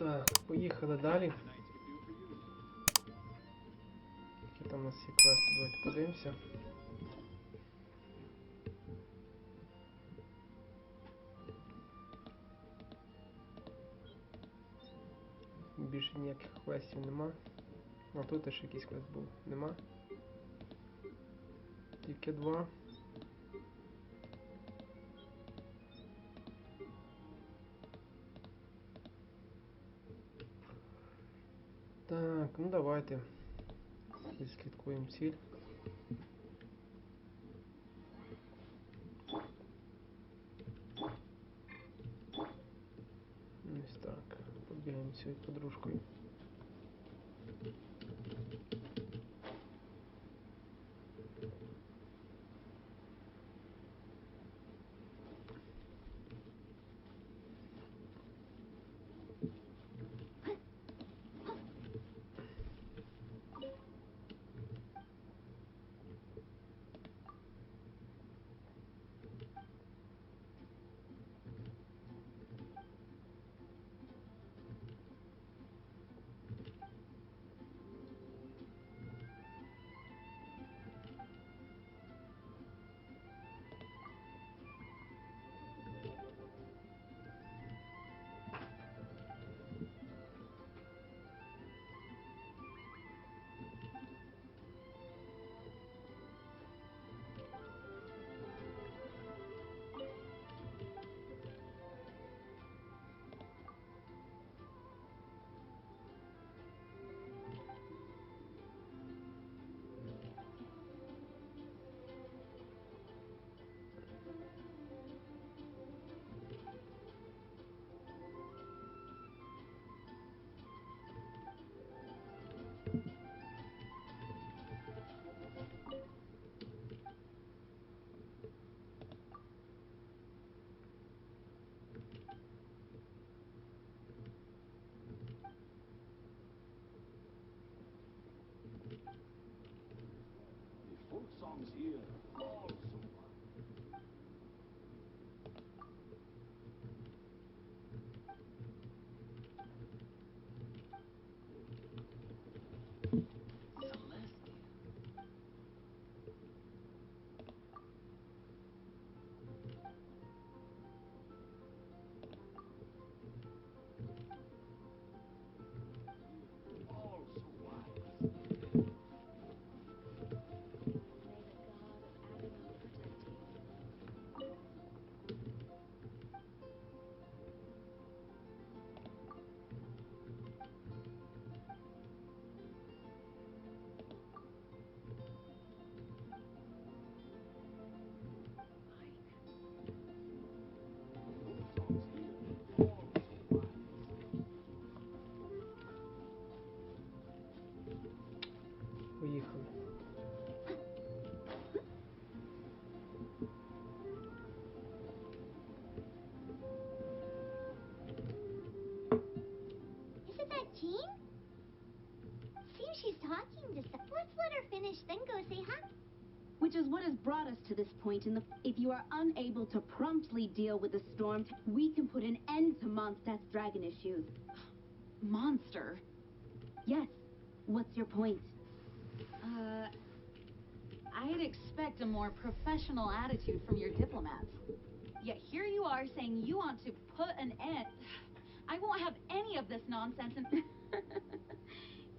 Так, поїхали далі. Які там у нас є квести, давайте подивимося. Більше ніяких квестів нема. А тут теж якийсь квест був. Нема. Тільки 2. Так, ну давайте. Відслідкуємо ціль. Ось так. Побігаємо цією подружкою. Поїхали. Isn't that Jean? Seems she's talking to some. Let's let her finish, then go say hi. Which is what has brought us to this point in the... If you are unable to promptly deal with the storm, we can put an end to Mondstadt's dragon issues. Monster? Yes. What's your point? I'd expect a more professional attitude from your diplomats. Yet here you are saying you want to put an end... I won't have any of this nonsense and...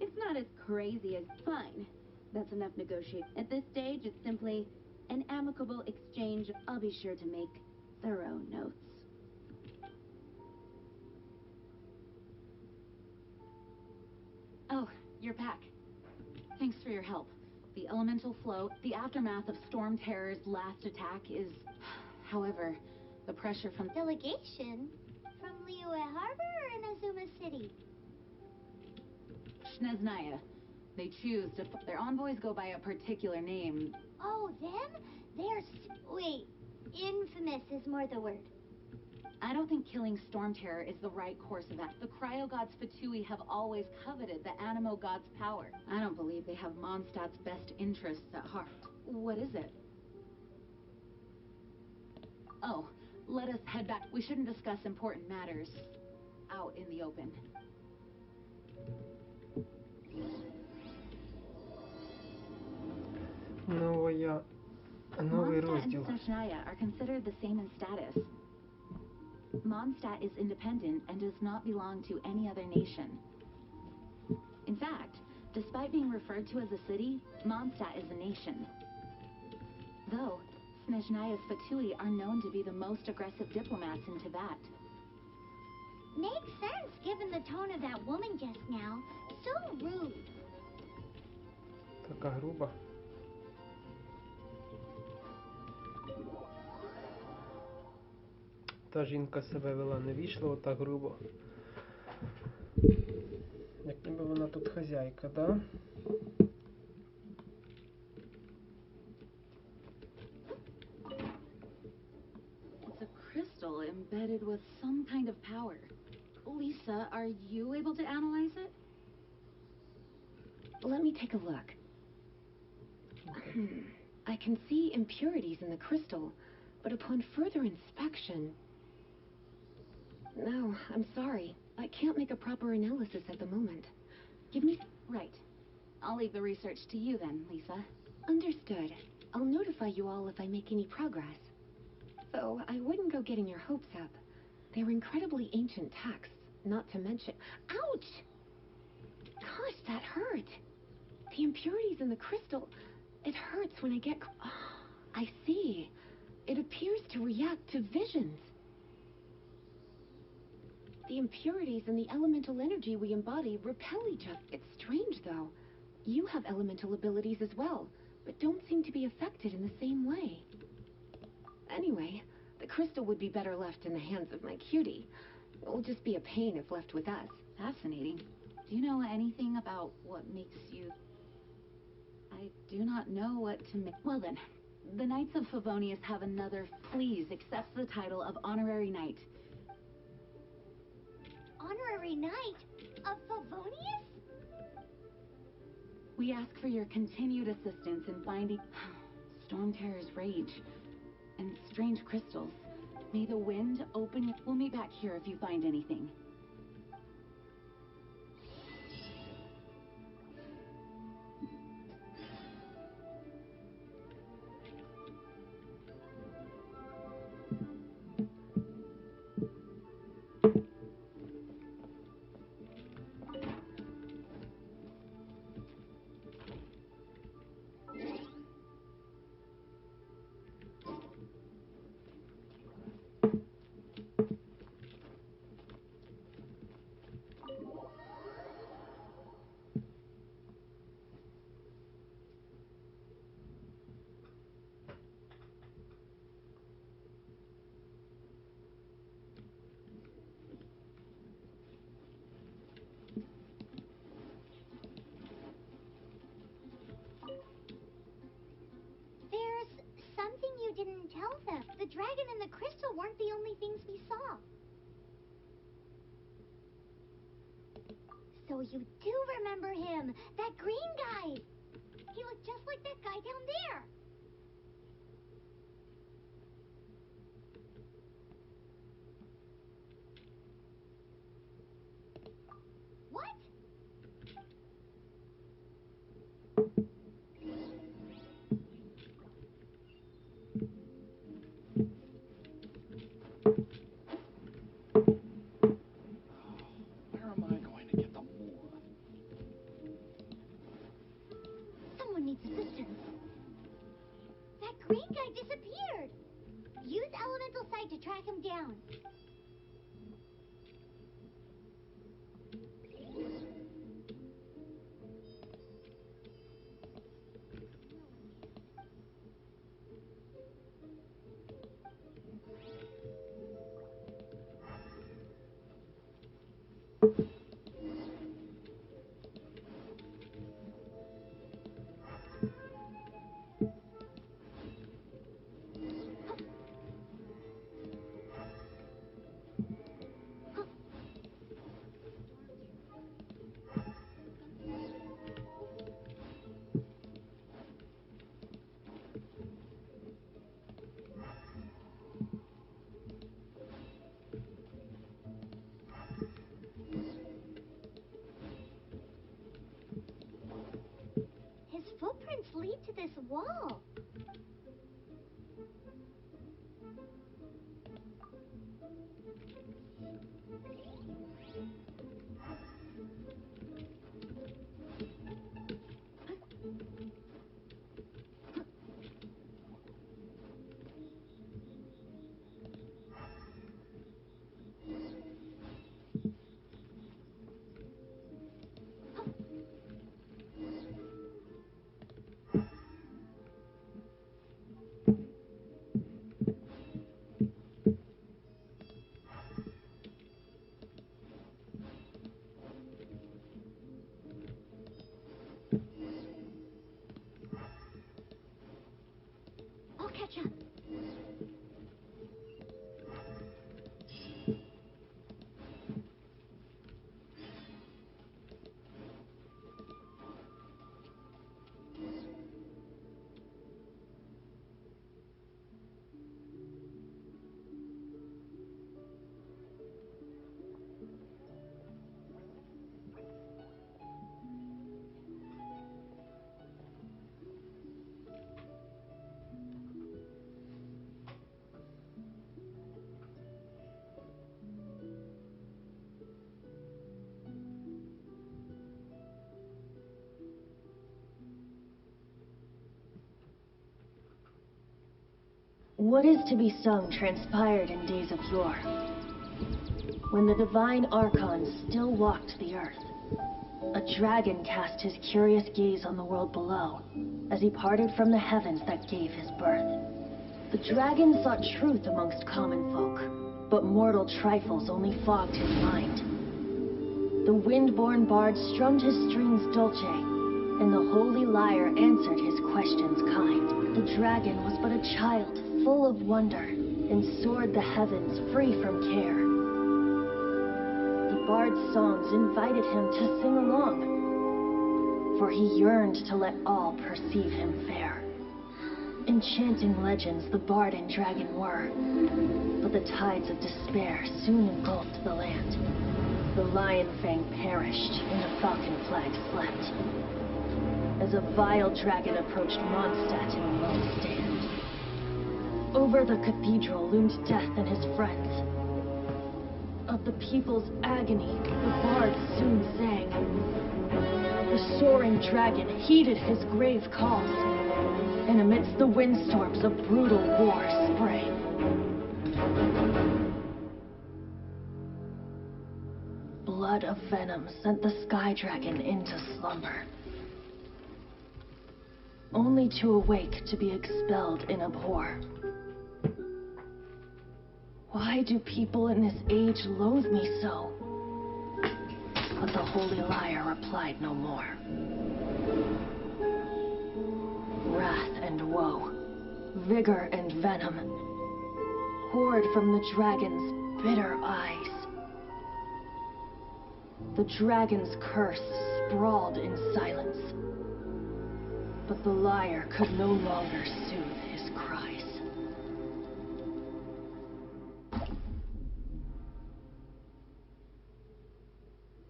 It's not as crazy as... Fine. That's enough negotiate. At this stage, it's simply an amicable exchange. I'll be sure to make thorough notes. Oh, you're back. Thanks for your help. The elemental flow, the aftermath of Storm Terror's last attack is... However, the pressure from... Delegation? From Liyue Harbor or Inazuma City? Shneznaya. They choose to... Their envoys go by a particular name. Oh, them? They're... Wait. Infamous is more the word. I don't think killing Storm Terror is the right course of action. The Cryo Gods Fatui have always coveted the Animo Gods' power. I don't believe they have Mondstadt's best interests at heart. What is it? Oh, let us head back. We shouldn't discuss important matters out in the open. Новий Mondstadt and розділ. Snezhnaya are considered the same in status. Mondstadt is independent and does not belong to any other nation. In fact, despite being referred to as a city, Mondstadt is a nation. Though, Snezhnaya's Fatui are known to be the most aggressive diplomats in Tibet. Makes sense given the tone of that woman just now. So rude. Така груба. Та жінка себе вела невічливо та грубо. Як ніби вона тут хазяйка, да? It's a crystal embedded with some kind of power. Lisa, are you able to analyze it? Let me take a look. I can see impurities in the crystal, but upon further inspection... No, I'm sorry. I can't make a proper analysis at the moment. Give me... Right. I'll leave the research to you then, Lisa. Understood. I'll notify you all if I make any progress. Though, I wouldn't go getting your hopes up. They're incredibly ancient texts, not to mention... Ouch! Gosh, that hurt. The impurities in the crystal... It hurts when I get... Oh, I see. It appears to react to visions. The impurities and the elemental energy we embody repel each other. It's strange, though. You have elemental abilities as well, but don't seem to be affected in the same way. Anyway, the crystal would be better left in the hands of my cutie. It will just be a pain if left with us. Fascinating. Do you know anything about what makes you... I do not know what to make... Well then, the Knights of Favonius have another... Please accept the title of Honorary Knight. Honorary Knight of Favonius? We ask for your continued assistance in finding Storm Terror's rage and strange crystals. May the wind open... We'll meet back here if you find anything. Didn't tell them. The dragon and the crystal weren't the only things we saw. So you do remember him, that green guy. He looked just like that guy down there. What? Assistance. That green guy disappeared. Use elemental sight to track him down. lead to this wall? I'll catch up. What is to be sung transpired in days of yore, when the divine archons still walked the earth. A dragon cast his curious gaze on the world below, as he parted from the heavens that gave his birth. The dragon sought truth amongst common folk, but mortal trifles only fogged his mind. The wind-born bard strummed his strings dolce, and the holy lyre answered his questions kind. The dragon was but a child, full of wonder, and soared the heavens free from care. The bard's songs invited him to sing along, for he yearned to let all perceive him fair. Enchanting legends the bard and dragon were, but the tides of despair soon engulfed the land. The lion fang perished, and the falcon flag slept, as a vile dragon approached Mondstadt in a lone stand. Over the cathedral loomed death and his friends. Of the people's agony, the bard soon sang. The soaring dragon heeded his grave calls, and amidst the windstorms a brutal war sprang. Blood of venom sent the sky dragon into slumber, only to awake to be expelled in abhor. Why do people in this age loathe me so? But the holy lyre replied no more. Wrath and woe, vigor and venom, poured from the dragon's bitter eyes. The dragon's curse sprawled in silence, but the lyre could no longer soothe his cries.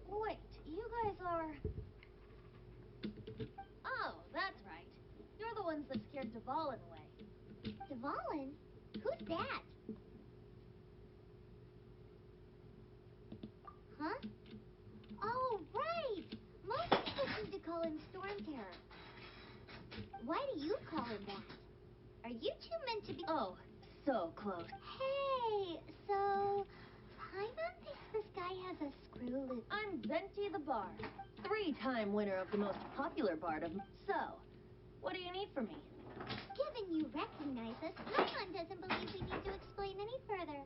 Wait, you guys are... Oh, that's right. You're the ones that scared Dvalin away. Dvalin? Who's that? Huh? Oh, right! Most people seem to call him Storm Terror. Why do you call him that? Are you two meant to be... Oh, so close. Hey, so... Paimon thinks this guy has a screw loose. I'm Zenti the Bard, 3-time winner of the most popular bard of... So, what do you need from me? Given you recognize us, Paimon doesn't believe we need to explain any further.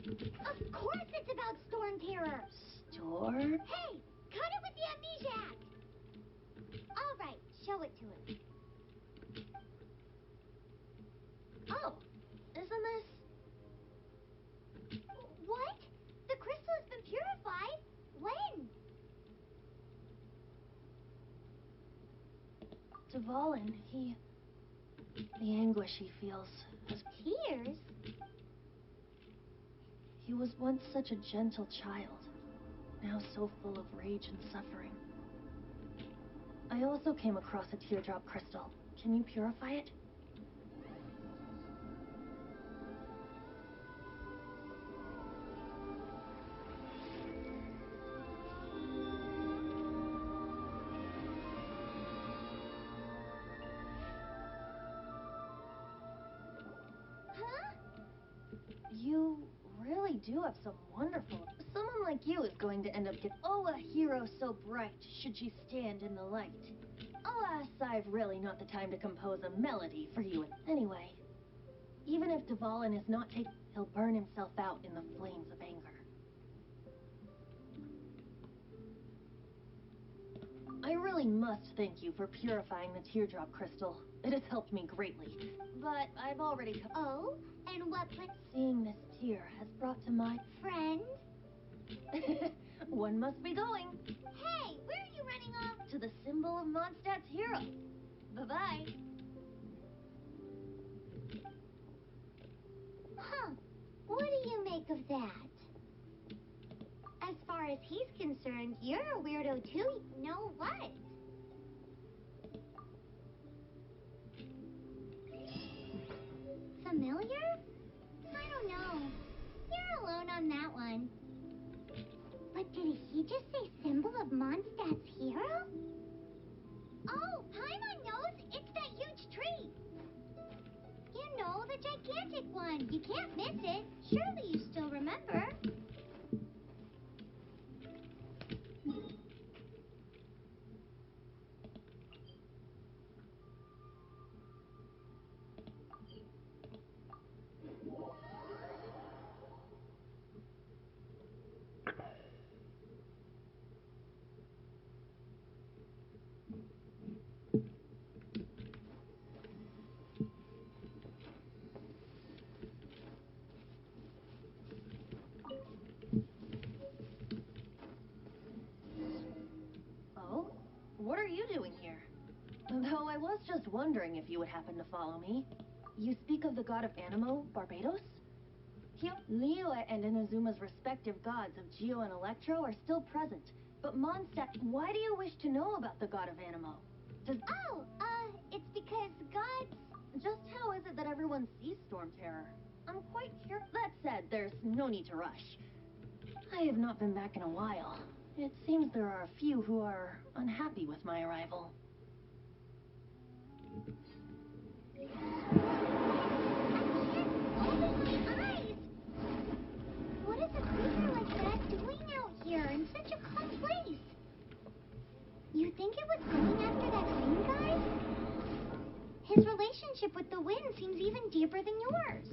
Of course it's about Storm Terror! Store? Hey! Cut it with the amnesiac! Alright, show it to him. Oh, isn't this... What? The crystal has been purified? When? Dvalin, the anguish he feels has... Tears? He was once such a gentle child, now so full of rage and suffering. I also came across a teardrop crystal. Can you purify it? You really do have some wonderful... Someone like you is going to end up Oh, a hero so bright, should she stand in the light. Alas, I've really not the time to compose a melody for you. Anyway, even if Dvalin is not taken, he'll burn himself out in the flames of anger. I really must thank you for purifying the teardrop crystal. It has helped me greatly. But I've already... Oh? And what Seeing this tear has brought to my... friend? One must be going. Hey, where are you running off? To the symbol of Mondstadt's hero. Bye-bye. Huh. What do you make of that? As far as he's concerned, you're a weirdo too. No what? Familiar? I don't know. You're alone on that one. But did he just say symbol of Mondstadt's hero? Oh, Paimon knows! It's that huge tree! You know, the gigantic one. You can't miss it. Surely you still remember. Oh? What are you doing here? Though I was just wondering if you would happen to follow me. You speak of the god of Animo, Barbados? Liyue and Inazuma's respective gods of Geo and Electro are still present. But Mondstadt, why do you wish to know about the god of Animo? It's because gods... Just how is it that everyone sees Storm Terror? I'm quite curious. That said, there's no need to rush. I have not been back in a while. It seems there are a few who are unhappy with my arrival. I can't open my eyes! What is a creature like that doing out here in such a calm place? You think it was going after that green guy? His relationship with the wind seems even deeper than yours.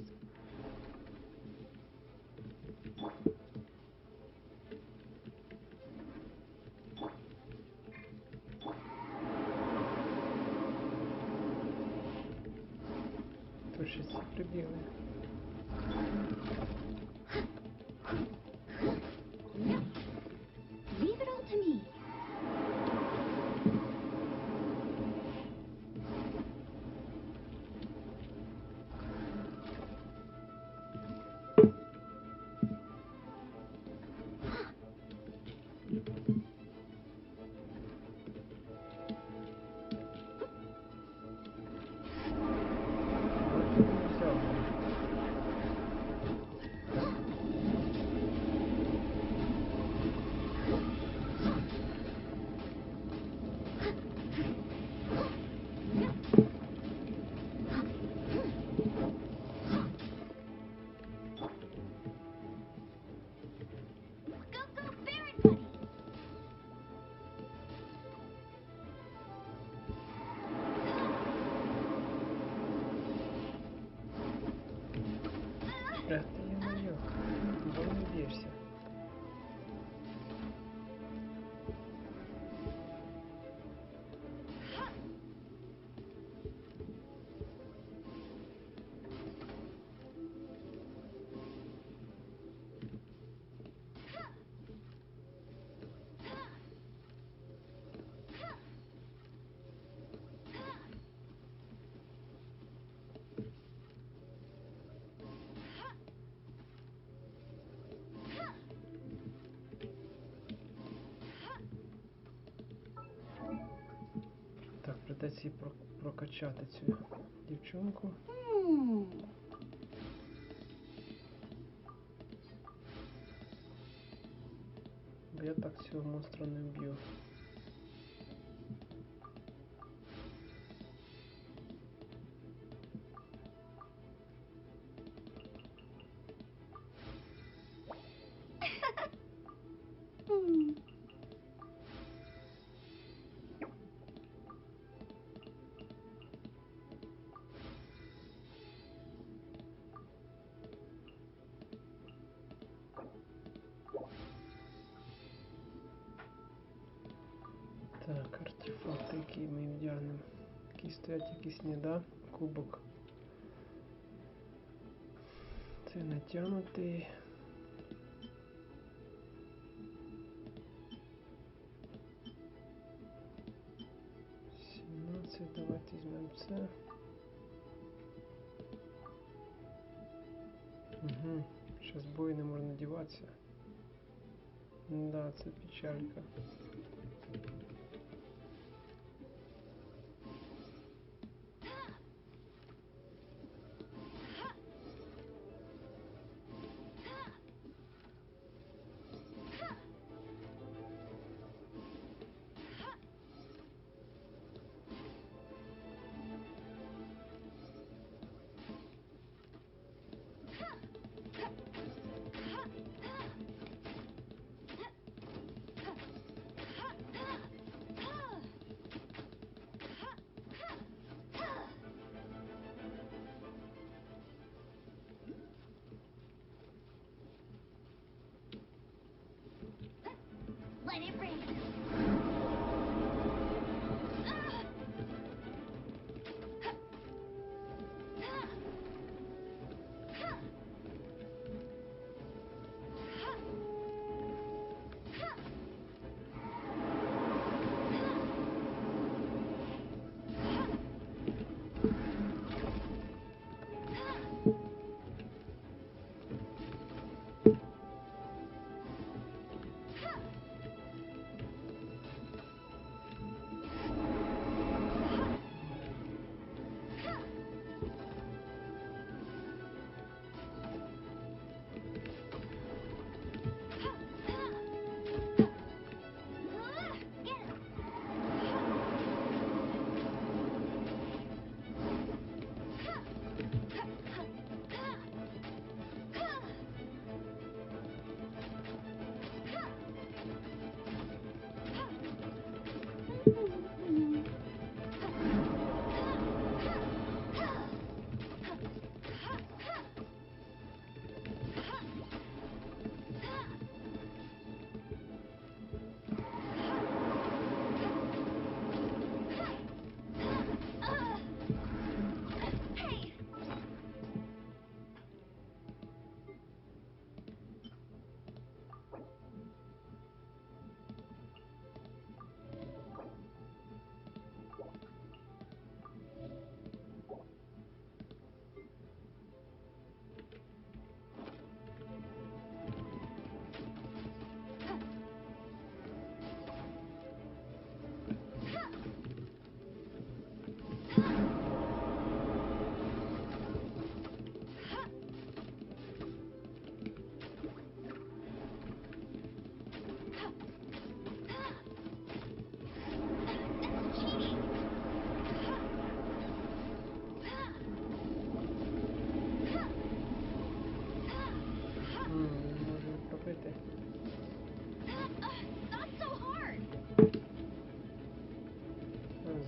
Тут ще всі прибігли. Leave it all to me. Ах ты, ё-моё, куда не бьешься? фортеці прокачати цю дівчинку. Бо я так цього монстра не вб'ю. Так, артефакти, які ми вдягнемо. Які стоять, якісь ні, да? Кубок. Це натягнутий. 17, давайте візьмемо це. Угу, зараз бої не можна надіватися. Да, це печалька. Let it rain.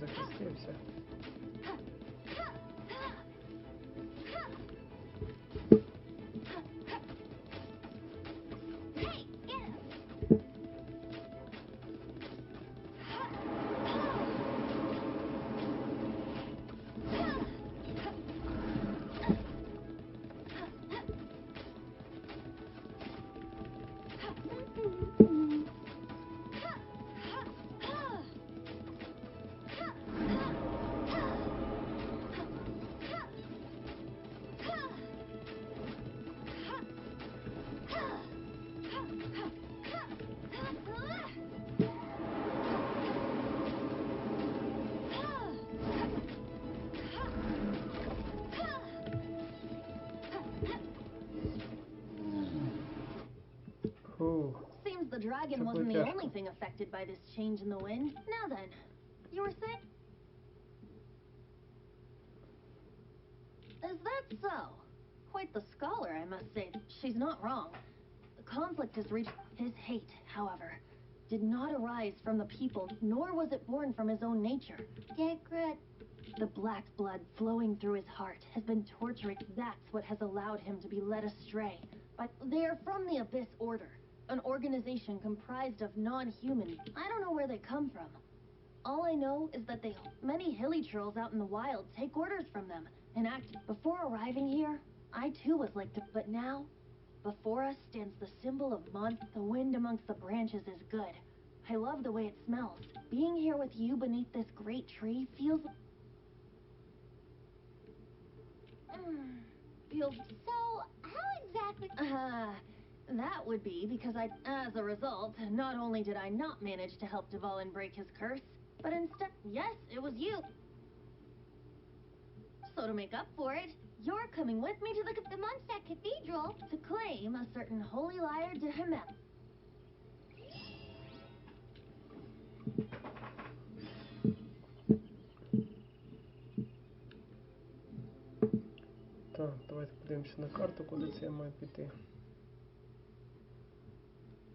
Захистився. dragon Це wasn't буде the тяжко. only thing affected by this change in the wind. Now then, you were saying? Is that so? Quite the scholar, I must say. She's not wrong. The conflict has reached his hate, however, did not arise from the people, nor was it born from his own nature. The black blood flowing through his heart has been torturing. That's what has allowed him to be led astray. But they are from the Abyss Order, an organization comprised of non-human. I don't know where they come from. All I know is that many hilly trolls out in the wild take orders from them and act. Before arriving here, I too was like to, but now, before us stands the symbol of The wind amongst the branches is good. I love the way it smells. Being here with you beneath this great tree feels... So, how exactly... That would be because as a result, not only did I not manage to help Dvalin break his curse, but instead, yes, it was you. So to make up for it, you're coming with me to the Mondstadt Cathedral? to claim a certain holy lyre to Himmel. Так, давайте подивимося на карту, куди це я маю піти.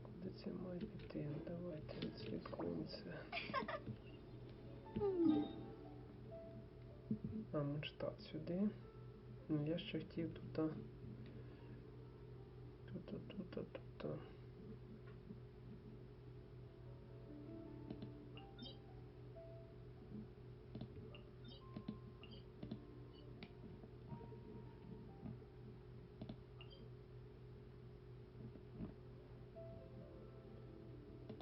Куди це я маю піти? Давайте відслідкуємо це. А, Mondstadt сюди. Ну, я ще хотів тут. Тут.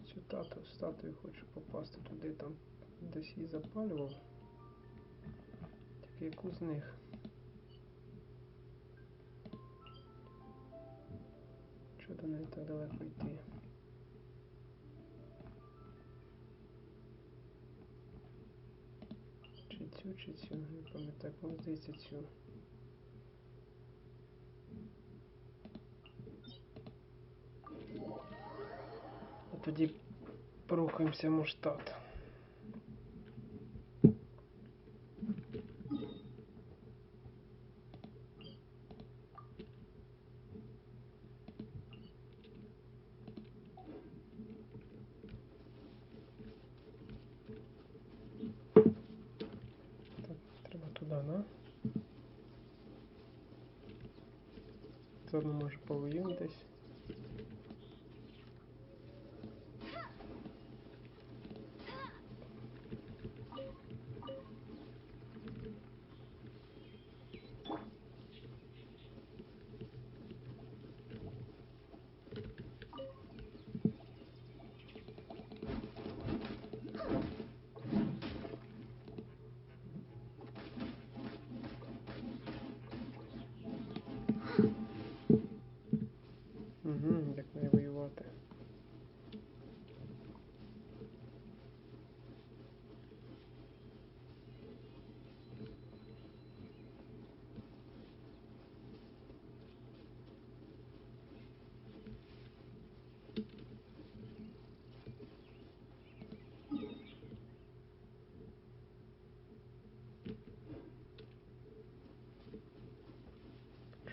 Цю статую хочу попасти туди, там десь її запалював. Тільки яку з них? Чого до неї так далеко йти? Чи цю? Не пам'ятаю, мені здається цю. А тоді порухаємося в Mondstadt. Треба туди, да? Заодно може повоюємо десь. Як не воювати.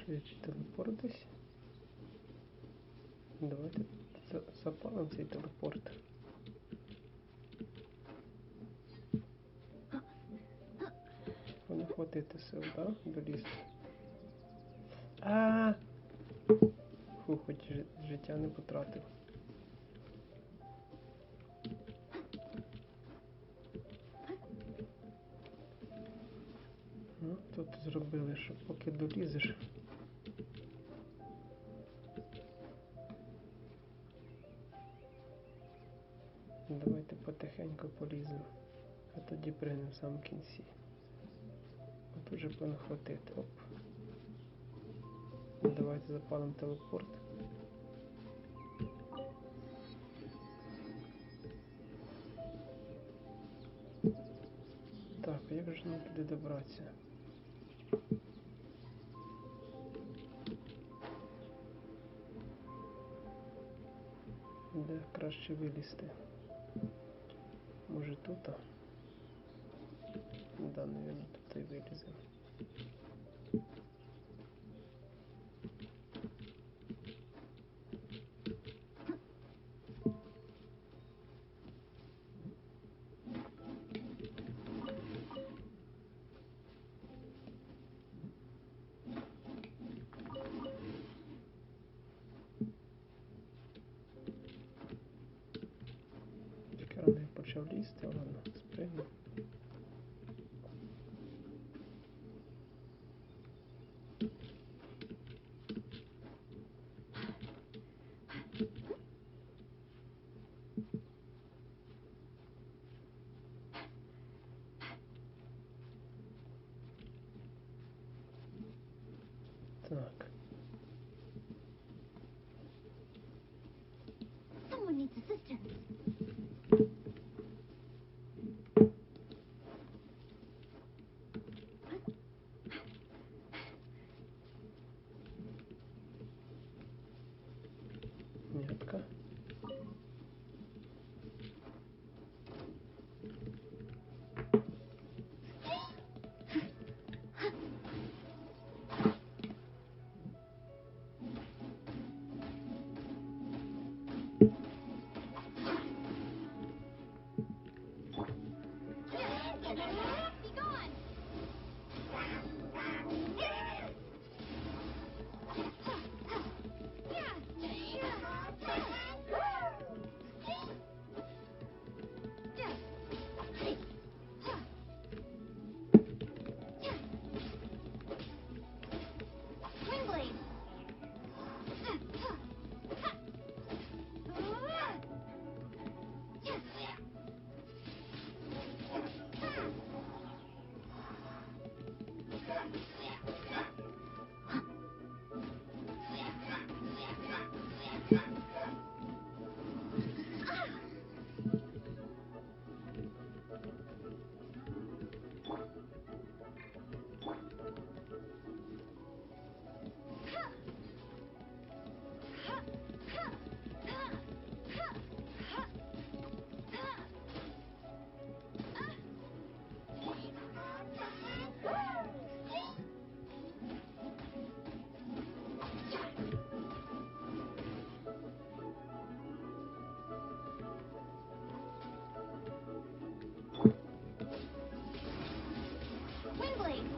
Що я чи телепорт десь? Давайте запалимо цей телепорт. Не хватити сил, да? Долізти. Фу, хоч життя не потратив. Ну, тут зробили, що поки долізеш. Давайте потихеньку поліземо, а тоді прийдемо в самому кінці. От уже повинно хватити. Оп. Давайте запалимо телепорт. Так, а як же нам туди добратися? Де краще вилізти. Може тут? Да, наверное, тут і виліземо. Я почав лізти, ладно, спригну. Так. Someone needs assistance. Нітка. Be gone! Windblade! Windblade!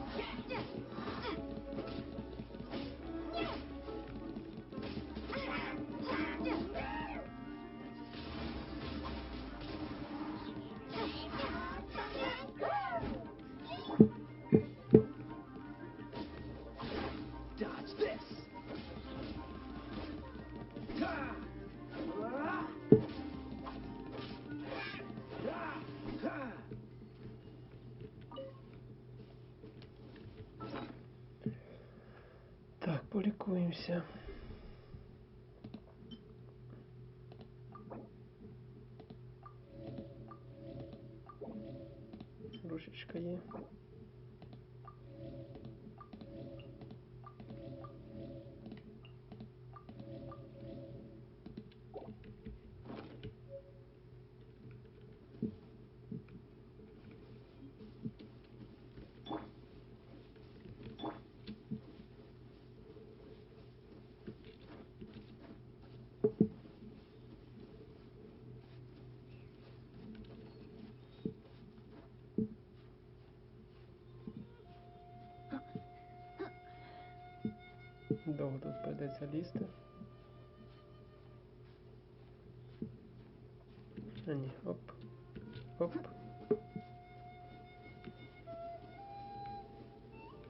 Dodge this! Так, полікуємося. Рушечка є. Довго тут прийдеться лізти. А ні, оп. Оп.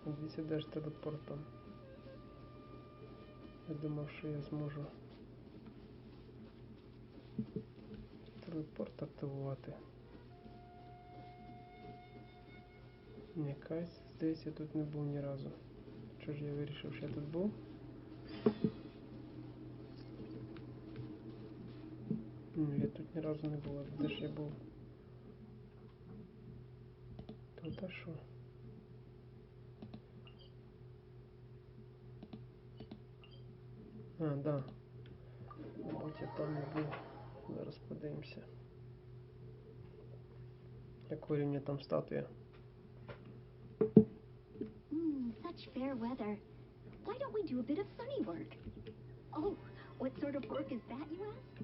Дивіться, де ж телепортом. Я думав, що я зможу телепорт активувати. Ні, кайсь, здається, тут не був ні разу. Що ж я вирішив, що я тут був? Ні, я тут ні разу не був. Де ж я був? Тут а що? А, да. Мабуть, я там не був. Зараз подивимося. Якого рівня там статуя? Such fair weather. Why don't we do a bit of sunny work? Oh, what sort of work is that, you ask?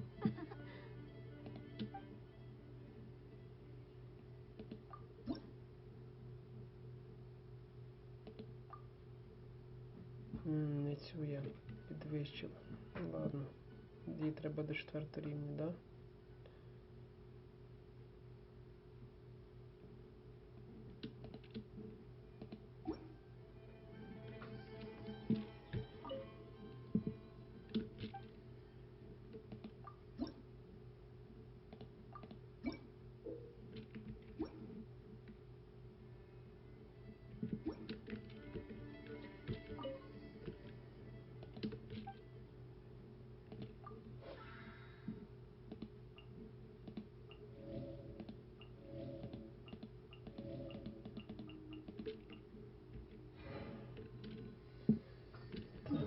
Не цю я підвищив. Ладно. Їй треба до 4 рівня, да?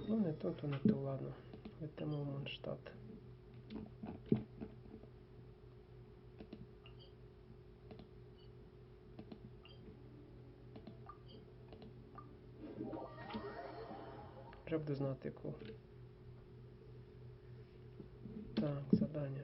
Ну не тут, то не то, ладно. Летимо в Монштадт. Вже буду знати яку. Так, задання.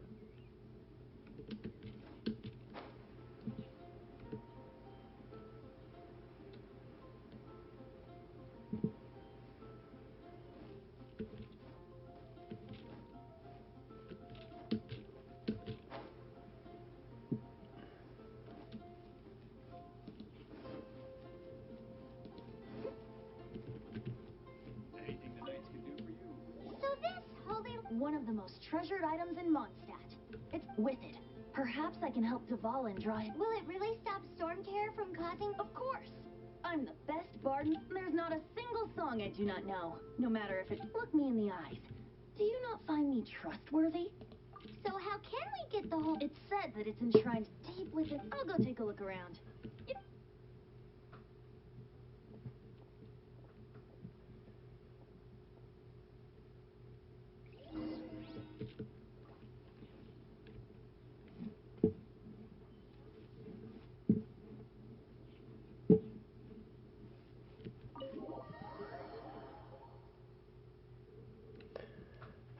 Anything the knights can do for you. So this holy... One of the most treasured items in Mondstadt. It's with it. Perhaps I can help Dvalin dry it. Will it really stop storm terror from causing... Of course! I'm the best bard. There's not a single song I do not know. No matter if it... Look me in the eyes. Do you not find me trustworthy? So how can we get the whole... It's said that it's enshrined deep within... I'll go take a look around.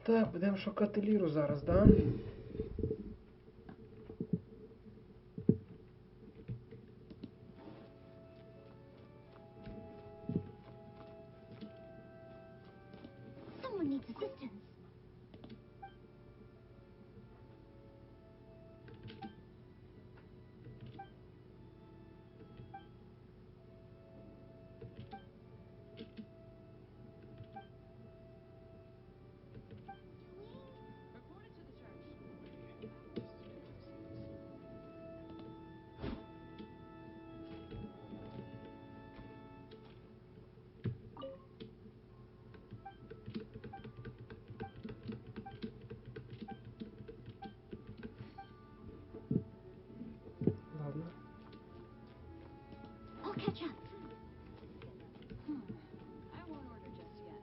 Так, будемо шукати ліру зараз, да? Someone needs assistance. Ладно. I'll catch up. I won't order just yet.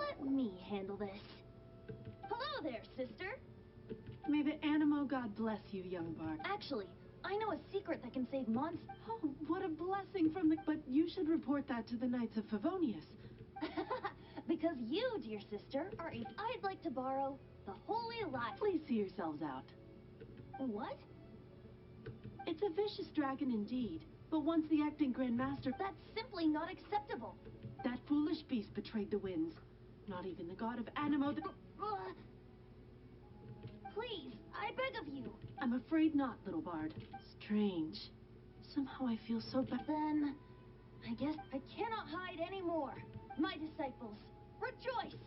Let me handle this. Hello there, sister. May the Animo God bless you, young bard. Actually, I know a secret that can save Mondstadt. Oh, what a blessing from the... But you should report that to the Knights of Favonius. Because you, dear sister, are a... I'd like to borrow the holy light. Please see yourselves out. What? It's a vicious dragon indeed, but once the acting Grand Master... That's simply not acceptable. That foolish beast betrayed the winds. Not even the god of Animo... Please, I beg of you. I'm afraid not, little bard. Strange. Somehow I feel so bad. Then, I guess I cannot hide anymore. My disciples, rejoice!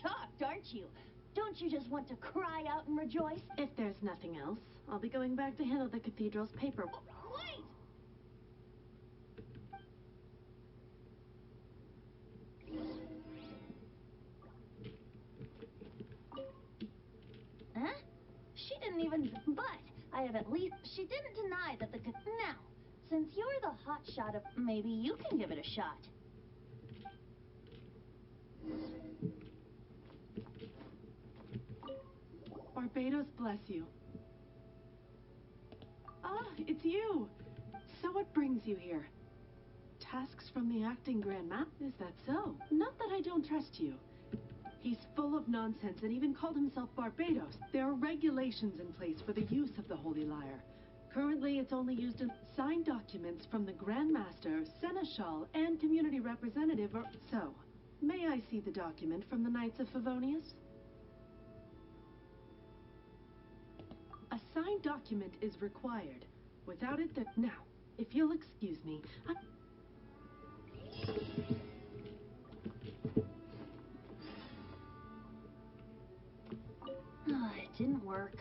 Shocked, aren't you? Don't you just want to cry out and rejoice? If there's nothing else, I'll be going back to handle the cathedral's paper. Wait! Huh? She didn't even... But I have at least... She didn't deny that the... Now, since you're the hot shot of... Maybe you can give it a shot. Barbados bless you. Ah, it's you. So what brings you here? Tasks from the acting Grand Map? Is that so? Not that I don't trust you. He's full of nonsense and even called himself Barbados. There are regulations in place for the use of the Holy Lyre. Currently, it's only used in signed documents from the Grand Master, Seneschal, and community representative. So, may I see the document from the Knights of Favonius? A signed document is required. Without it, now, if you'll excuse me, It didn't work.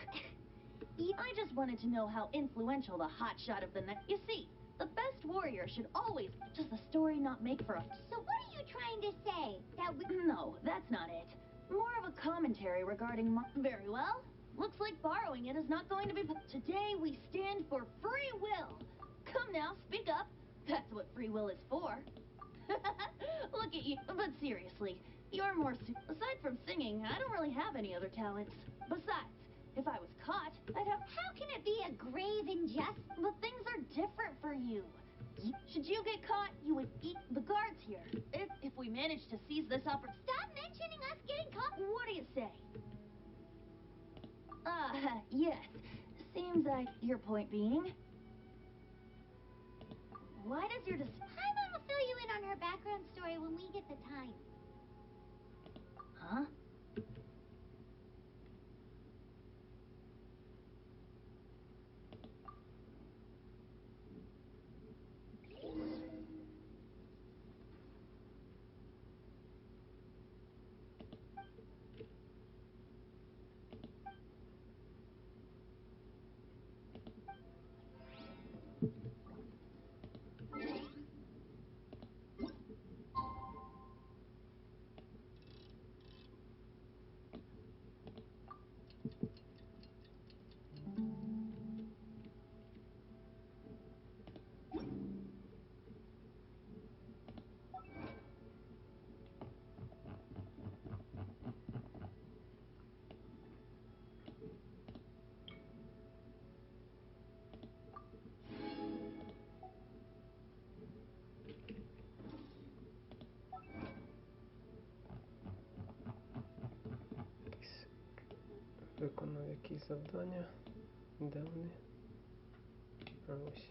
I just wanted to know how influential the hotshot of the night. You see, the best warrior should always. Does the story not make for a? So what are you trying to say? That we... No, that's not it. More of a commentary regarding my. Very well. Looks like borrowing it is not going to be. Today we stand for free will. Come now, speak up. That's what free will is for. Look at you. But seriously, you're more. Aside from singing, I don't really have any other talents. Besides, if I was caught, I'd have. How can it be a grave injustice? But things are different for you. Should you get caught, you would eat the guards here. If we manage to seize this opportunity. Stop mentioning us getting caught. What do you say? Yes. Seems like your point being. Why does your Paimon will fill you in on her background story when we get the time. Huh? Виконав якісь завдання. Де вони? А ось.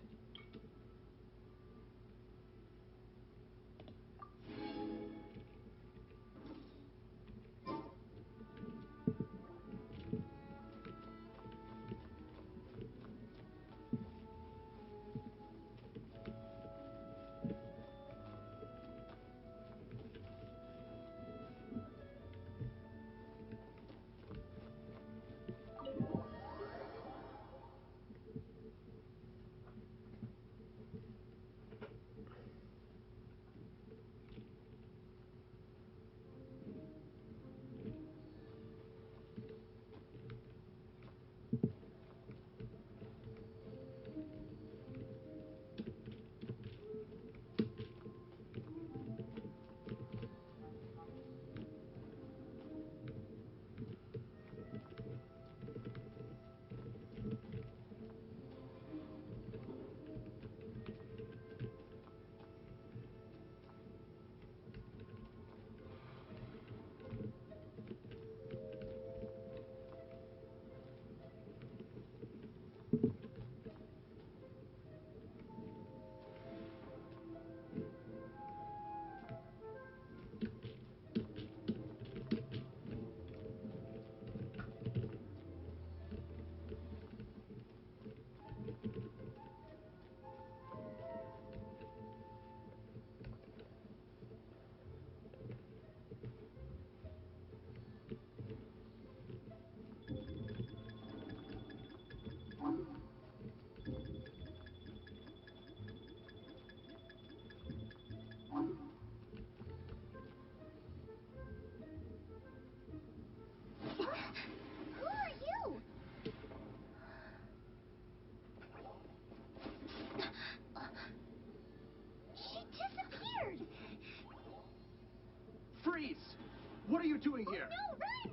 Freeze! What are you doing here? No, run!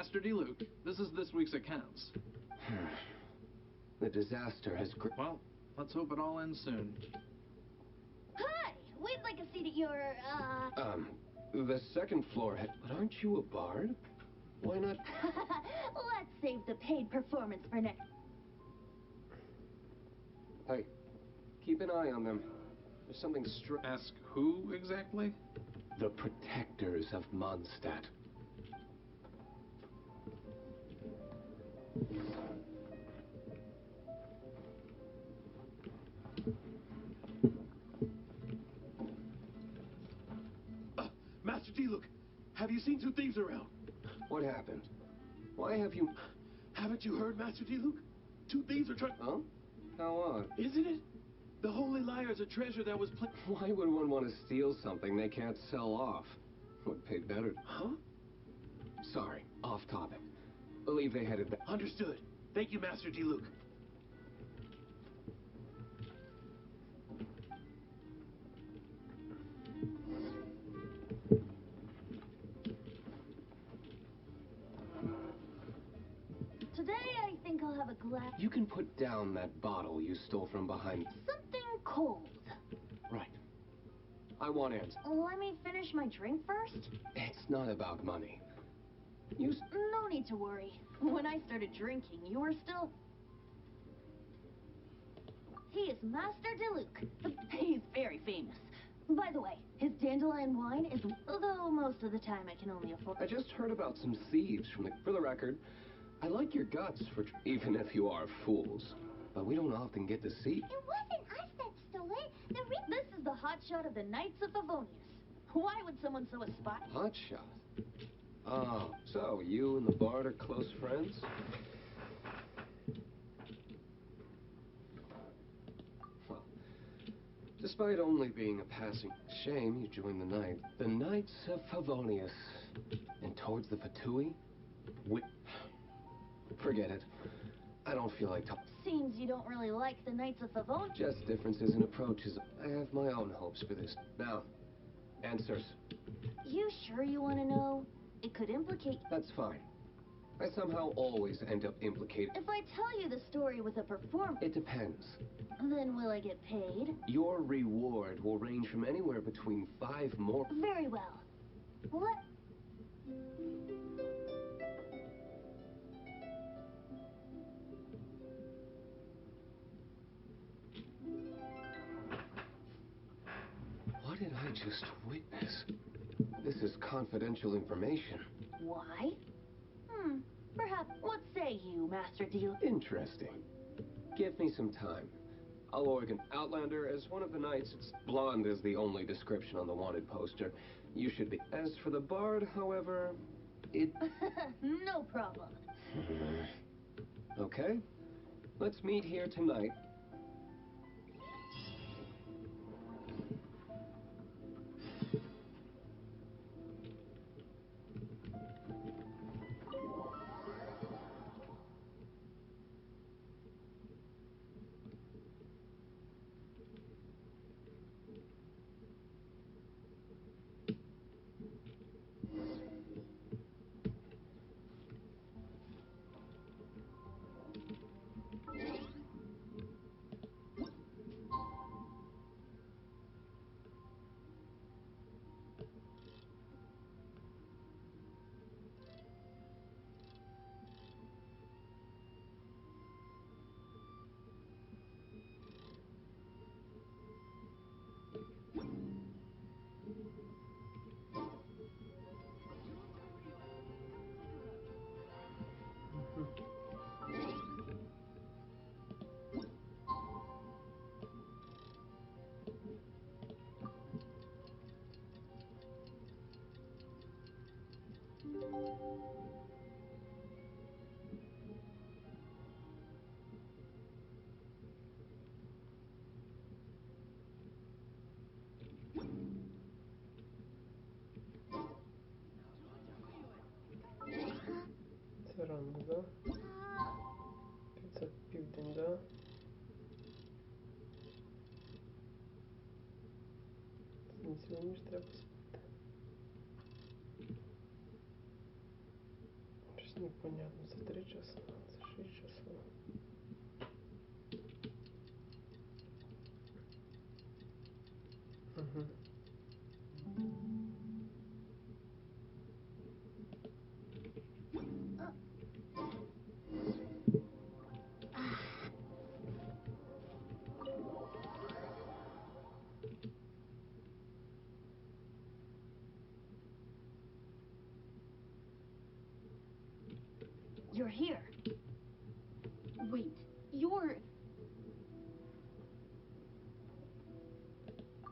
Master D. Luke, this is this week's accounts. The disaster has Well, let's hope it all ends soon. Hi! We'd like a seat at your, the second floor but aren't you a bard? Why not? Let's save the paid performance for next. Hey, keep an eye on them. There's something Ask who exactly? The protectors of Mondstadt. Master D. Luke, have you seen two thieves around? What happened? Why have you... Haven't you heard, Master D. Luke? Two thieves are trying... Huh? How odd. Isn't it? The Holy Liar's a treasure that was Why would one want to steal something they can't sell off? Would pay better. Huh? Sorry, off topic. Believe they headed back. Understood. Thank you, Master D. Luke. Today I think I'll have a glass. You can put down that bottle you stole from behind... Something cold. Right. I want answers. Let me finish my drink first. It's not about money. No need to worry. When I started drinking, you were still... He is Master DeLuke. He's very famous. By the way, his dandelion wine is... Although most of the time I can only afford... I just heard about some thieves from the... For the record, I like your guts for... Even if you are fools. But we don't often get to see... It wasn't us that stole it. This is the hotshot of the Knights of Favonius. Why would someone so a spot? Hotshot? Oh, so you and the bard are close friends? Well, despite only being a passing shame, you joined the Knights of Favonius. And towards the Fatui? Forget it. I don't feel like talking. Seems you don't really like the Knights of Favonius. Just differences in approaches. I have my own hopes for this. Now, answers. You sure you want to know? It could implicate... That's fine. I somehow always end up implicated. If I tell you the story with a performance... It depends. Then will I get paid? Your reward will range from anywhere between 5 more... Very well. What? What did I just witness? This is confidential information. Why? Perhaps. What say you, Master Deal? Interesting. Give me some time. I'll organ Outlander as one of the knights. It's blonde is the only description on the wanted poster. You should be. As for the bard, however, it... No problem. Okay. Let's meet here tonight. Це ранок, да? Це південь, да? Мені ж треба спати. Щось Непонятно, це 3 часа, це 6 часов. Угу. You're here. Wait, you're...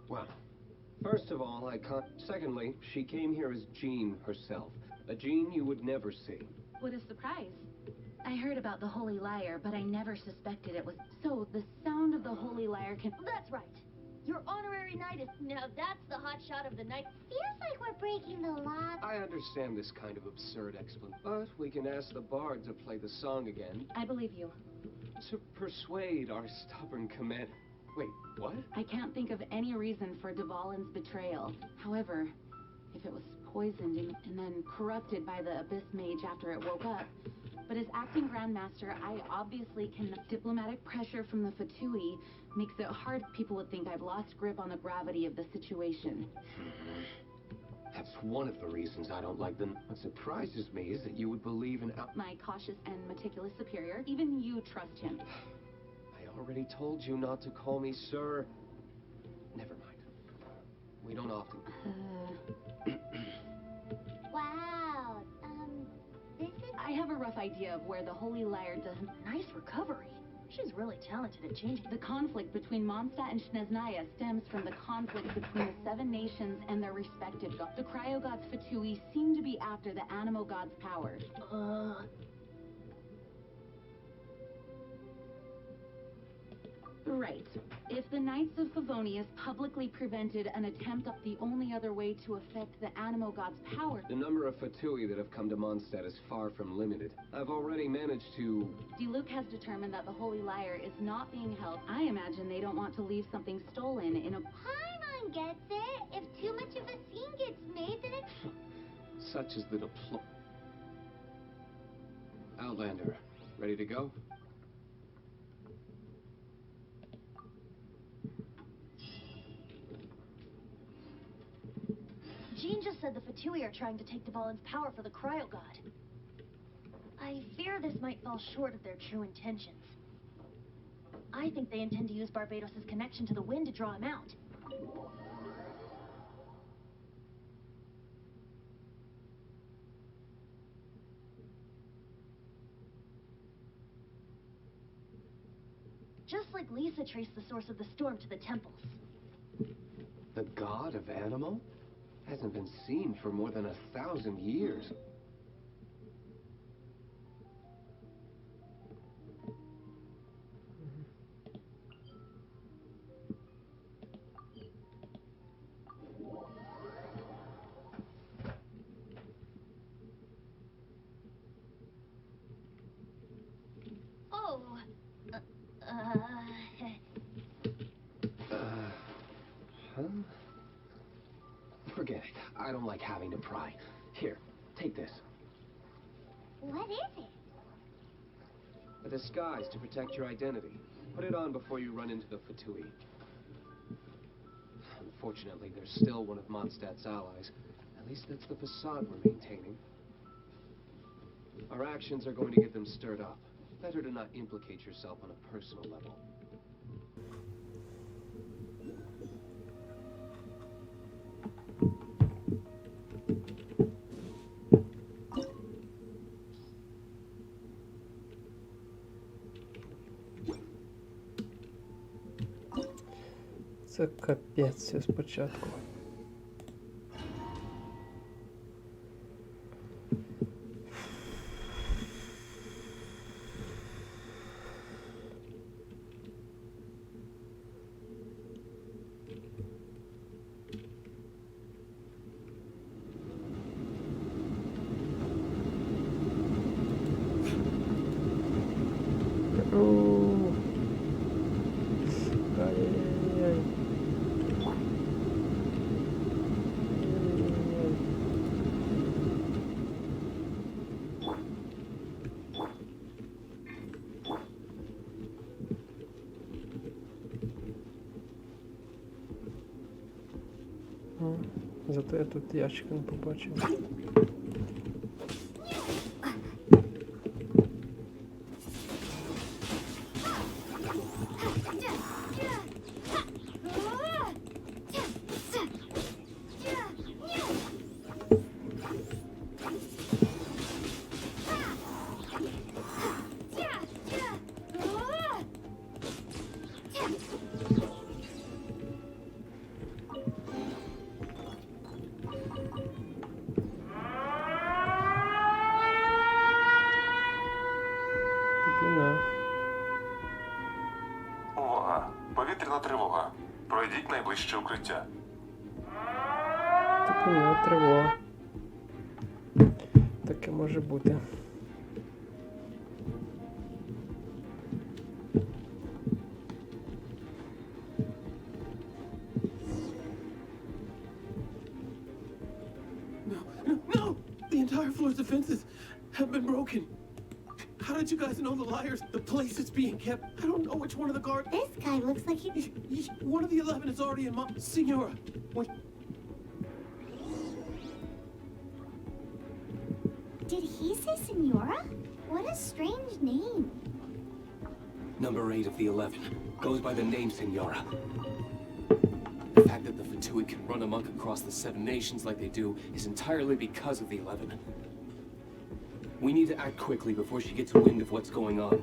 Well, first of all, I can't... Secondly, she came here as Jean herself. A Jean you would never see. What a surprise. I heard about the Holy Lyre, but I never suspected it was... So, the sound of the Holy Lyre can... That's right. Your honorary knight is... Now that's the hot shot of the night. Feels like we're breaking the law. I understand this kind of absurd explanation, but we can ask the bard to play the song again I believe you. to persuade our stubborn commander. Wait, what? I can't think of any reason for Dvalin's betrayal. However, if it was poisoned and then corrupted by the Abyss Mage after it woke up, but as acting Grandmaster, I obviously can... Diplomatic pressure from the Fatui makes it hard. People would think I've lost grip on the gravity of the situation. That's one of the reasons I don't like them. What surprises me is that you would believe in... My cautious and meticulous superior, even you trust him. I already told you not to call me sir. Never mind. We don't often... Wow. This is... I have a rough idea of where the Holy Lyre doesn't... Nice recovery. She's really talented at changing. The conflict between Mondstadt and Snezhnaya stems from the conflict between the 7 nations and their respective gods. The cryo-gods Fatui seem to be after the animo gods' power. Right. If the Knights of Favonius publicly prevented an attempt, the only other way to affect the animo gods' power... The number of Fatui that have come to Mondstadt is far from limited. I've already managed to... Diluc has determined that the Holy Lyre is not being held. I imagine they don't want to leave something stolen in a... Paimon gets it. If too much of a scene gets made, then it's... Such is the Outlander, ready to go? Jean just said the Fatui are trying to take Dvalin's power for the cryo god. I fear this might fall short of their true intentions. I think they intend to use Barbados' connection to the wind to draw him out. Just like Lisa traced the source of the storm to the temples. The god of Animo? Hasn't been seen for more than 1,000 years. Oh, Huh? Forget it. I don't like having to pry. Here, take this. What is it? A disguise to protect your identity. Put it on before you run into the Fatui. Unfortunately, they're still one of Mondstadt's allies. At least that's the facade we're maintaining. Our actions are going to get them stirred up. Better to not implicate yourself on a personal level. Це капець спочатку. То я тут ящик не побачив. Увага! Повітряна тривога. Пройдіть найближче укриття. Типіна, тривога. Таке може бути. No! The entire floor's defenses have been broken. How did you guys know the liars? The place is being kept. I don't know which one of the guards. This guy looks like he... One of the 11 is already in Senora. Wait. Did he say Senora? What a strange name. Number 8 of the 11 goes by the name Senora. The fact that the Fatui can run amok across the 7 nations like they do is entirely because of the 11. We need to act quickly before she gets wind of what's going on.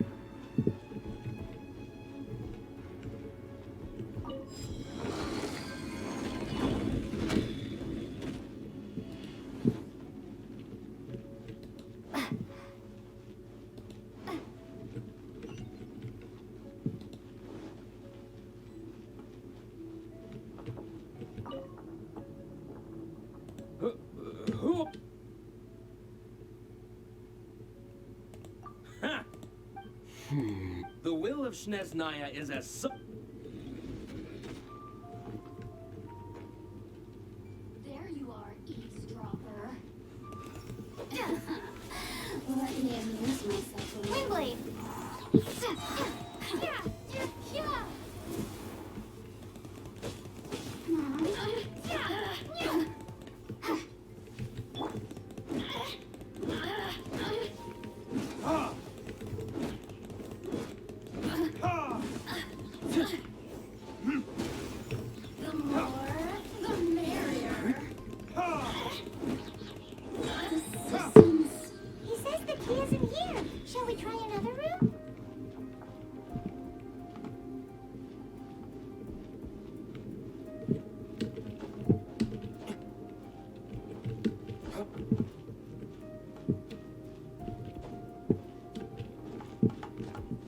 The will of Shneznaya is as There you are, eavesdropper. Let me amuse myself a little. Windblade!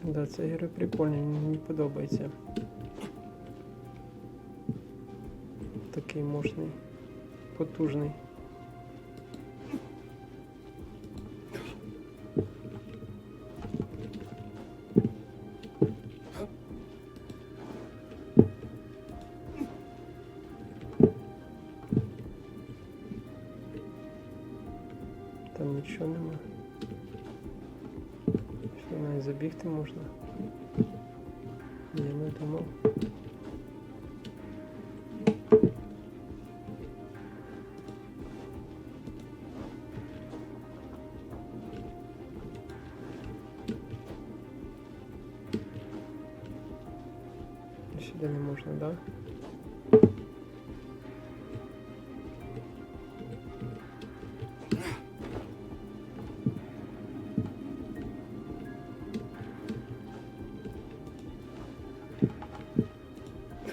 Да, цей герой прикольний, мені подобається. Такий мощний, потужний. Там нічого нема. Що, навіть забігти можна? Я не думав. Сюди не можна, да?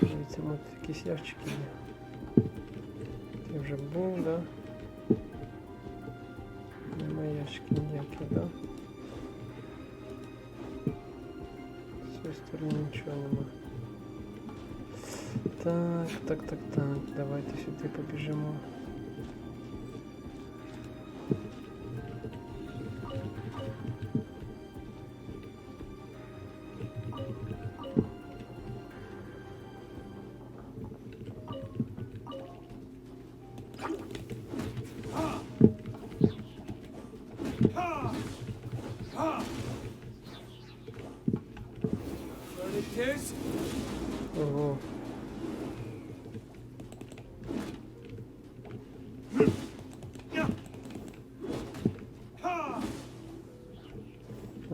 Дивіться, от якісь ящики є. Це вже був, да? Немає ящиків ніяких, да? З цієї сторони нічого нема. Так, давайте сюди побіжимо. Furniture? Ого.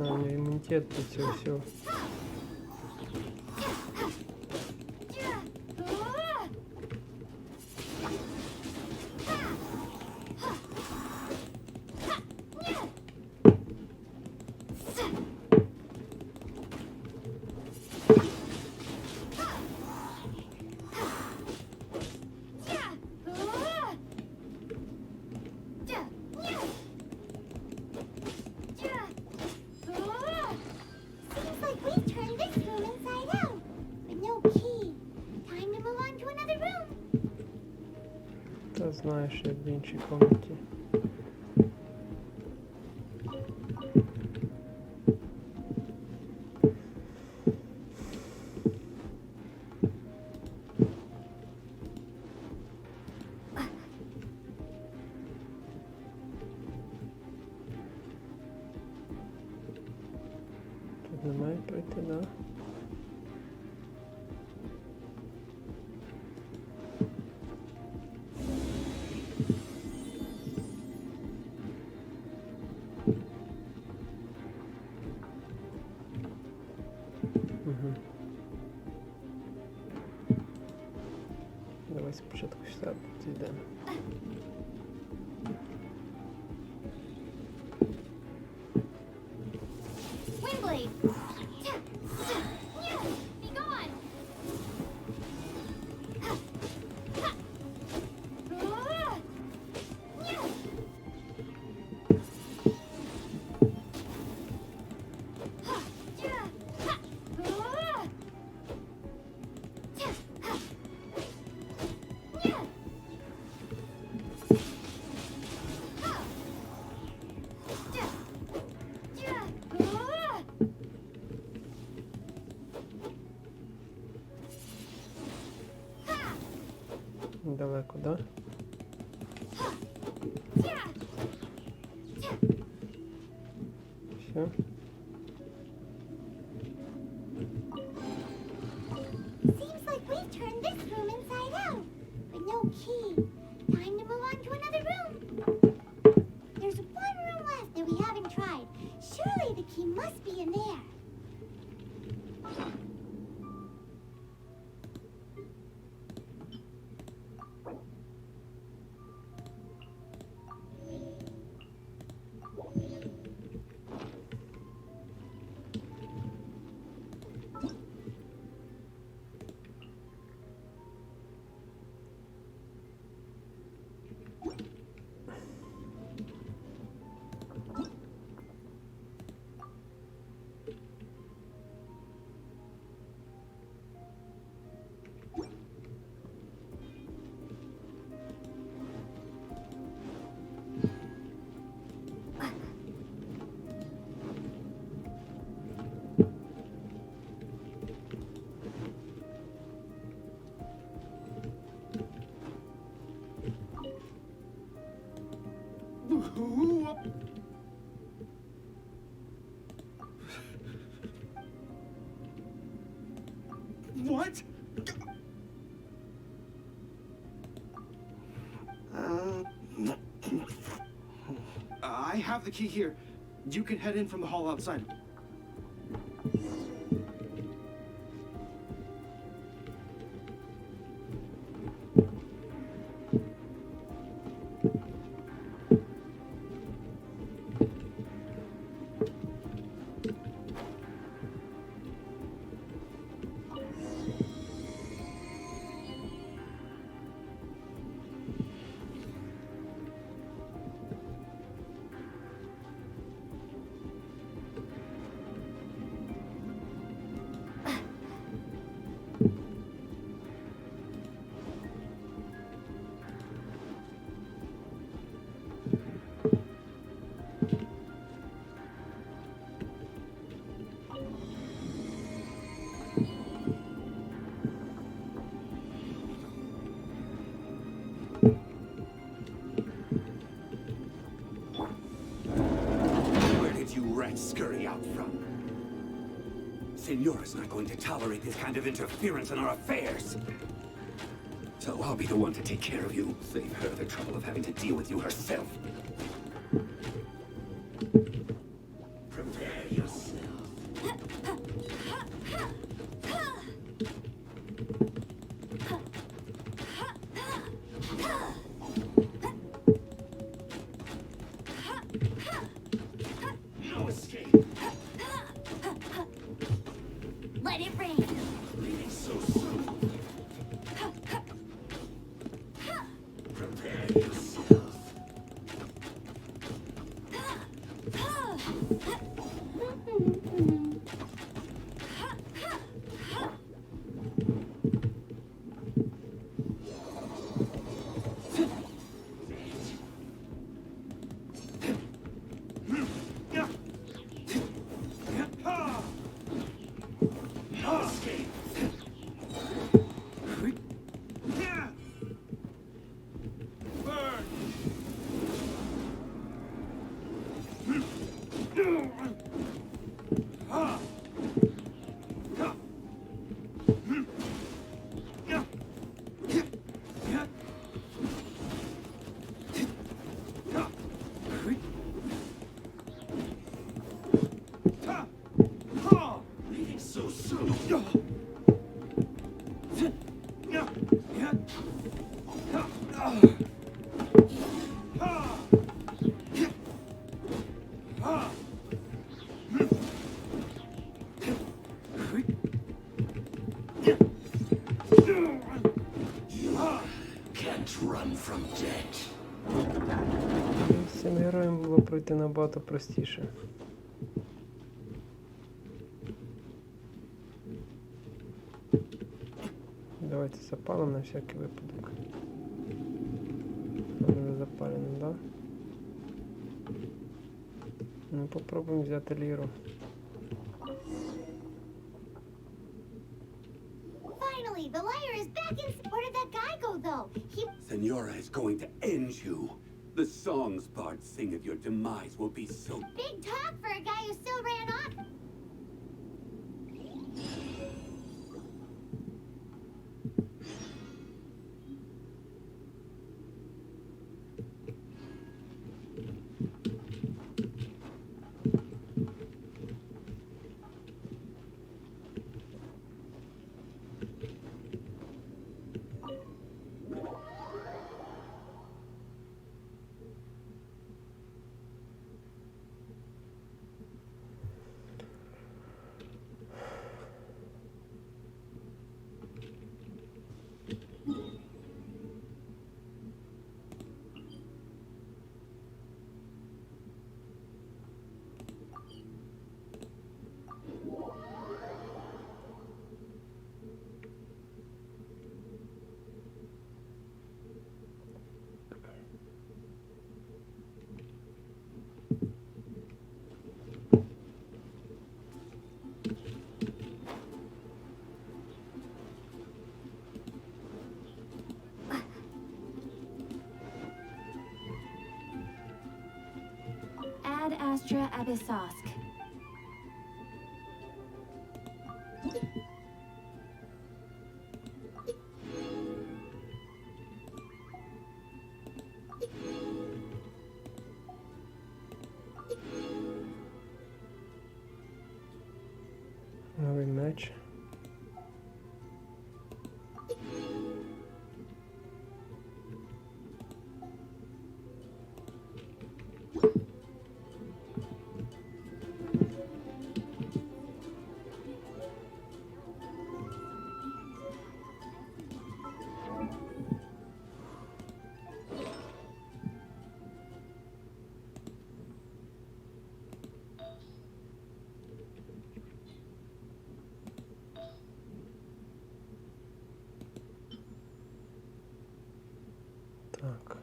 А, у меня иммунитет до всего всего. Seems like we've turned this room inside out. With no key. Time to move on to another room. Та знаешь, я в іншій комнаті. Тут немає пройти, да? Угу. Давай спочатку сюди підійдемо. Windblade. Be gone. Далеко, да? Все. Seems like we've turned this room inside out. With no key. Time to move on to another room. There's one room left that we haven't tried. Surely the key must be in there. What? I have the key here. You can head in from the hall outside. Scurry out from. Señora's not going to tolerate this kind of interference in our affairs. So I'll be the one to take care of you. Save her the trouble of having to deal with you herself. Prepare yourself. No escape. Let it rain. Leaving so soon. Prepare yourself. No escape. Burn. Leaving so soon. Can't run from death. З цим героєм було пройти набагато простіше. Давайте запалимо на всякий випадок. Вже запалено, да? Ну, попробуємо взяти ліру. Finally, the liar is back in. Where did that guy go, though? He. Senora is going to end you. The songs bards sing of your demise will be so... Big talk for a guy who still ran off. Ad Astra Abyssosk. Новий меч. Так.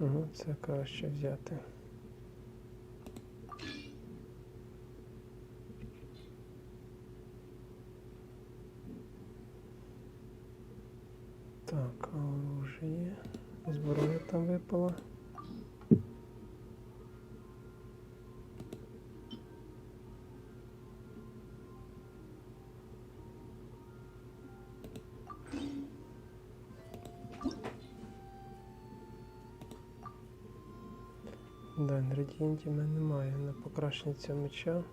Ага, це краще взяти. Так, оружие. Зброя там випала. Да, інгредієнтів в мене немає на покращення цього меча.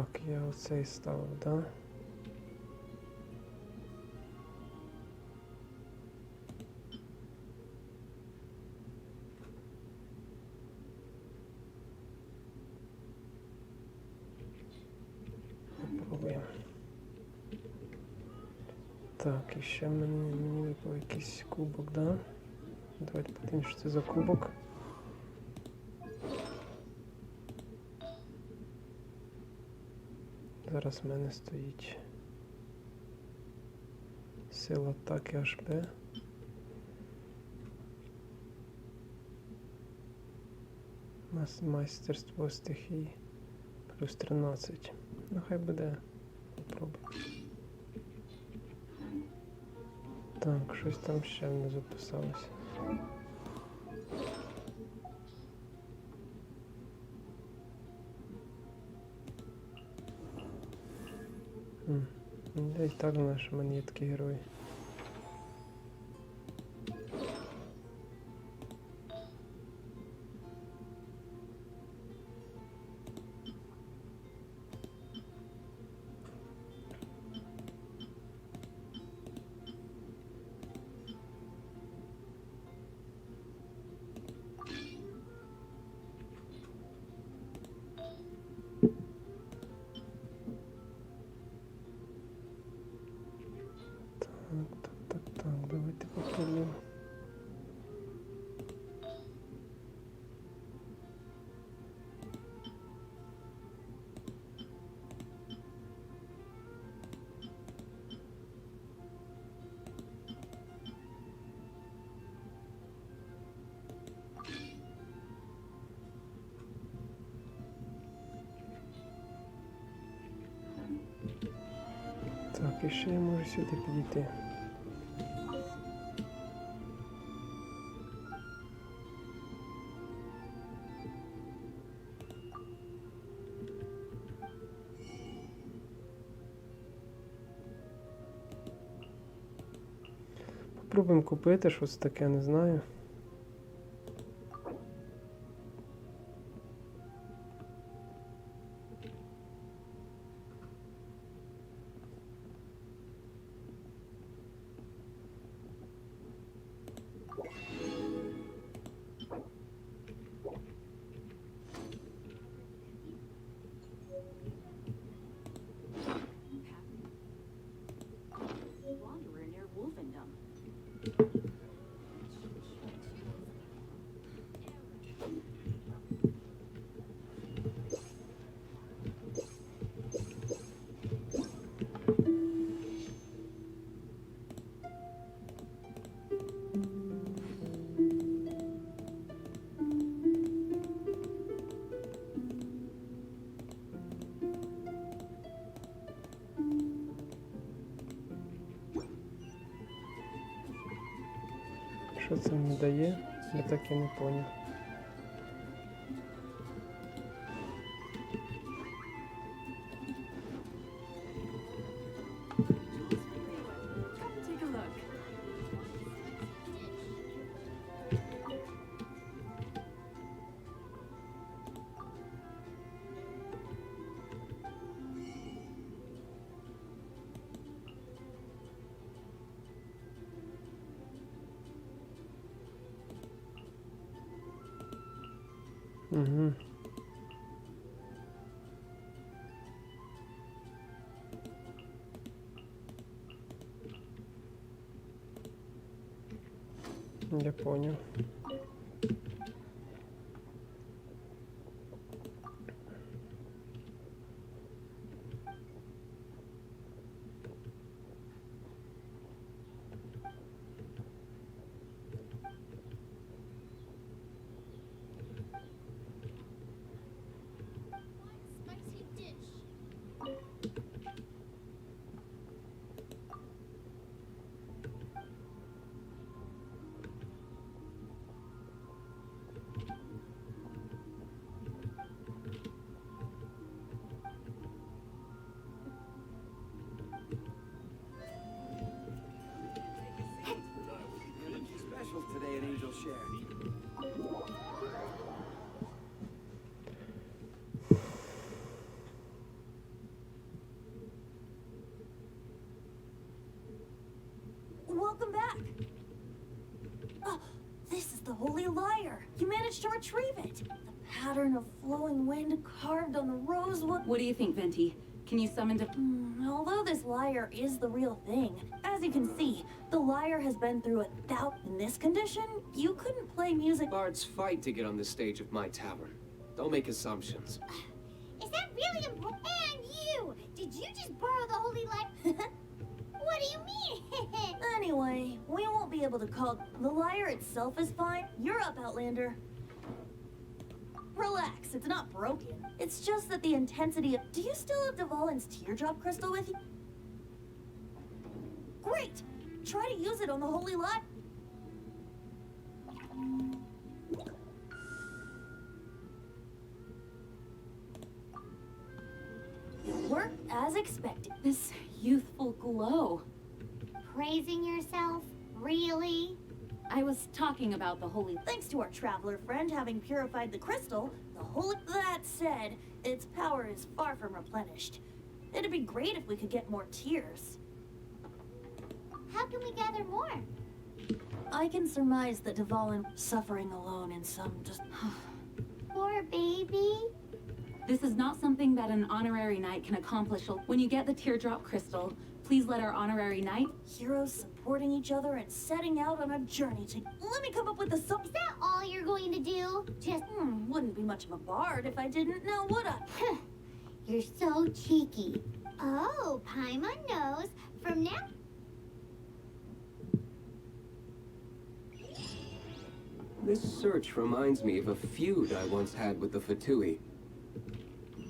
Так, я оцей ставив, да? Попробуємо. Так, і ще мені випав якийсь кубок, да? Давайте подивимось, що це за кубок. Зараз в мене стоїть сила атаки HP. Майстерство стихій плюс 13. Ну хай буде. Попробуємо. Так, щось там ще не записалося. Я і так знаю, що в мене є такі герої. Так, давайте попробуємо. Так, і ще я можу сюди підійти. Попробуємо купити щось таке, не знаю. Wanderer near Wolfendom. Що це мені дає? Я так і не поняв. Take a look. Угу. Я понял. Spicy dish. Welcome back. Oh, this is the Holy Lyre. You managed to retrieve it. The pattern of flowing wind carved on the rosewood. What do you think, Venti? Can you summon to... Although this lyre is the real thing, as you can see, the lyre has been through 1,000. In this condition, you couldn't play music. Bards fight to get on the stage of my tavern. Don't make assumptions. Is that really important? And you! Did you just borrow the Holy Light? What do you mean? Anyway, we won't be able to call... The lyre itself is fine. You're up, Outlander. Relax, it's not broken. It's just that the intensity of... Do you still have Dvalin's teardrop crystal with you? Great! Try to use it on the Holy Lyre. It worked as expected. This youthful glow. Praising yourself? Really? I was talking about the holy... Thanks to our traveler friend having purified the crystal, the holy... That said, its power is far from replenished. It'd be great if we could get more tears. How can we gather more? I can surmise that Dvalin suffering alone in some just... Poor baby. This is not something that an honorary knight can accomplish. When you get the teardrop crystal, please let our honorary knight... Heroes supporting each other and setting out on a journey to... Let me come up with a sub... Is that all you're going to do? Just... wouldn't be much of a bard if I didn't, now would I? You're so cheeky. Oh, Paimon knows. From now... This search reminds me of a feud I once had with the Fatui.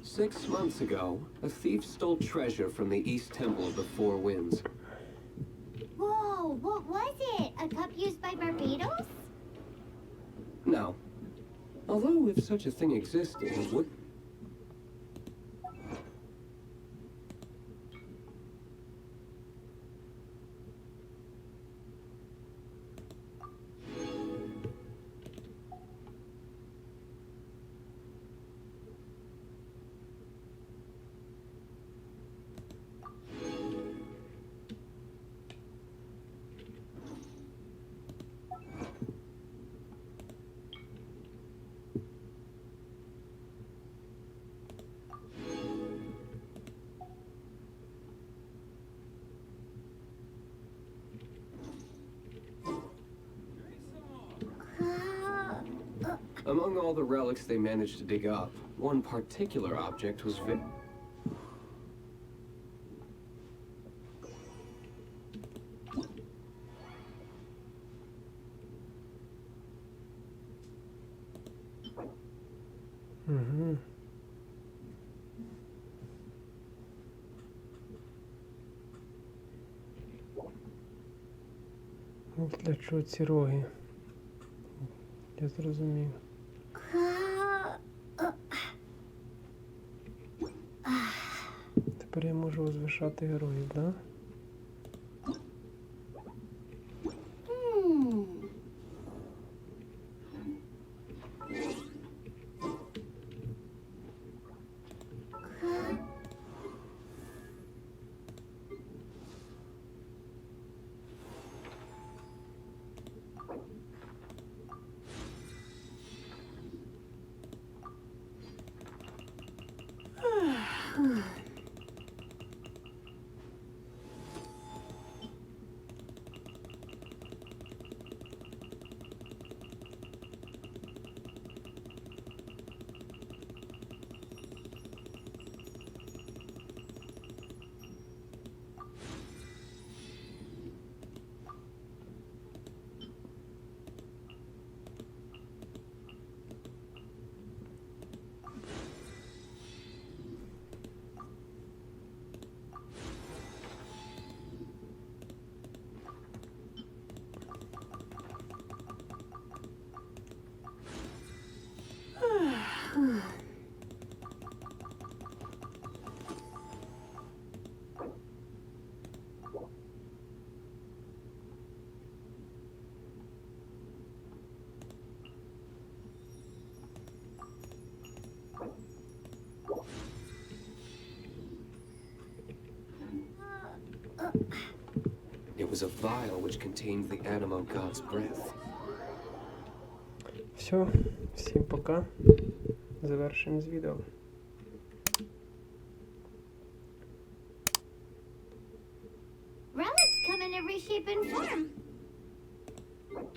6 months ago, a thief stole treasure from the East Temple of the Four Winds. Whoa, what was it? A cup used by Barbados? No. Although if such a thing existed, it would... Among all the relics they managed to dig up, one particular object was Для чого ці роги? Я зрозумів. Тепер я можу возвишати героїв, да? was a vial which contained the animo god's breath. Все, всім пока. Завершуємо з відео. Relics come in every shape and form.